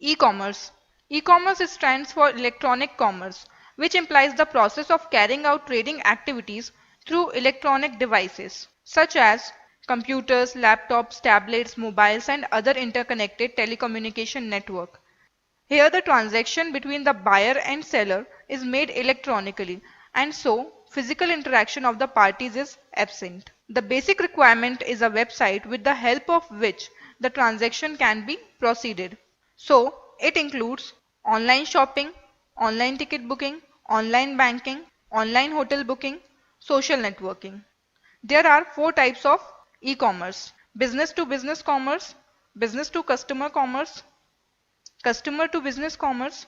E-commerce. E-commerce stands for electronic commerce, which implies the process of carrying out trading activities through electronic devices, such as computers, laptops, tablets, mobiles, and other interconnected telecommunication network. Here the transaction between the buyer and seller is made electronically, and so physical interaction of the parties is absent. The basic requirement is a website with the help of which the transaction can be proceeded. So it includes online shopping, online ticket booking, online banking, online hotel booking, social networking. There are four types of e-commerce: business to business commerce, business to customer commerce, customer to business commerce,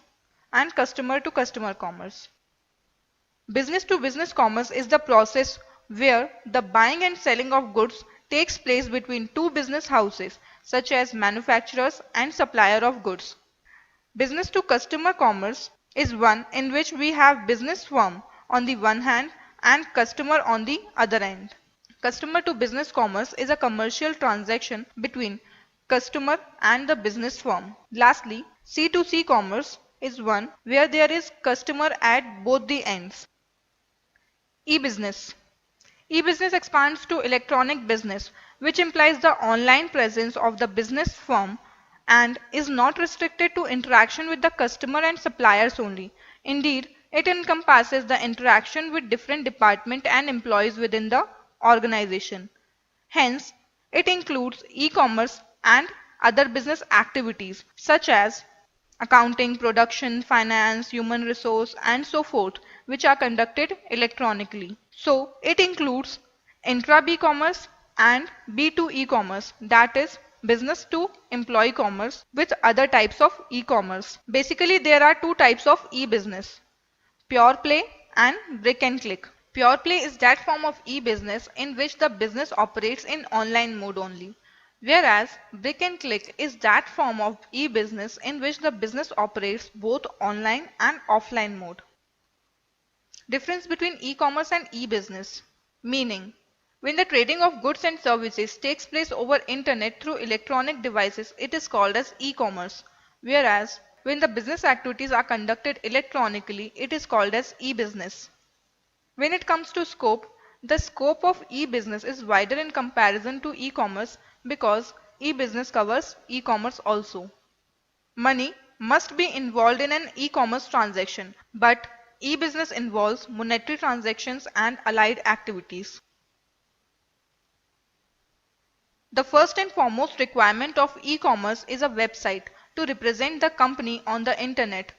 and customer to customer commerce. Business to business commerce is the process where the buying and selling of goods takes place between two business houses such as manufacturers and supplier of goods. Business to customer commerce is one in which we have business firm on the one hand and customer on the other end. Customer to business commerce is a commercial transaction between customer and the business firm. Lastly, C2C commerce is one where there is customer at both the ends. E-business. E-business expands to electronic business, which implies the online presence of the business firm and is not restricted to interaction with the customer and suppliers only. Indeed, it encompasses the interaction with different departments and employees within the organization. Hence, it includes e-commerce and other business activities such as accounting, production, finance, human resource, and so forth, which are conducted electronically. So, it includes intra-B commerce and B2E commerce, that is business to employee commerce with other types of e-commerce. Basically, there are two types of e-business: pure play and brick and click. Pure play is that form of e-business in which the business operates in online mode only, whereas brick and click is that form of e-business in which the business operates both online and offline mode. Difference between e-commerce and e-business. Meaning, when the trading of goods and services takes place over internet through electronic devices, it is called as e-commerce, whereas when the business activities are conducted electronically, it is called as e-business. When it comes to scope, the scope of e-business is wider in comparison to e-commerce because e-business covers e-commerce also. Money must be involved in an e-commerce transaction, but e-business involves monetary transactions and allied activities. The first and foremost requirement of e-commerce is a website to represent the company on the internet.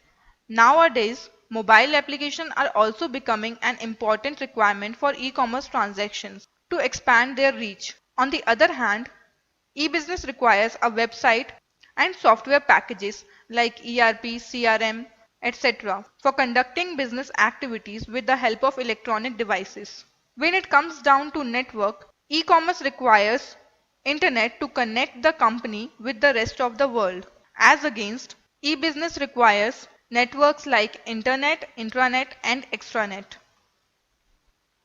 Nowadays, mobile applications are also becoming an important requirement for e-commerce transactions to expand their reach. On the other hand, e-business requires a website and software packages like ERP, CRM, etc. for conducting business activities with the help of electronic devices. When it comes down to network, e-commerce requires internet to connect the company with the rest of the world. As against, e-business requires networks like internet, intranet, and extranet.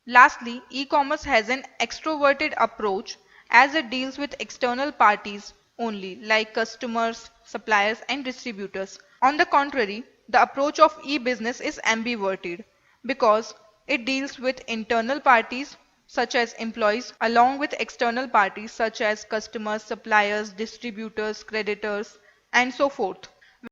Lastly, e-commerce has an extroverted approach as it deals with external parties only, like customers, suppliers, and distributors. On the contrary, the approach of e-business is ambiverted because it deals with internal parties such as employees along with external parties such as customers, suppliers, distributors, creditors, and so forth.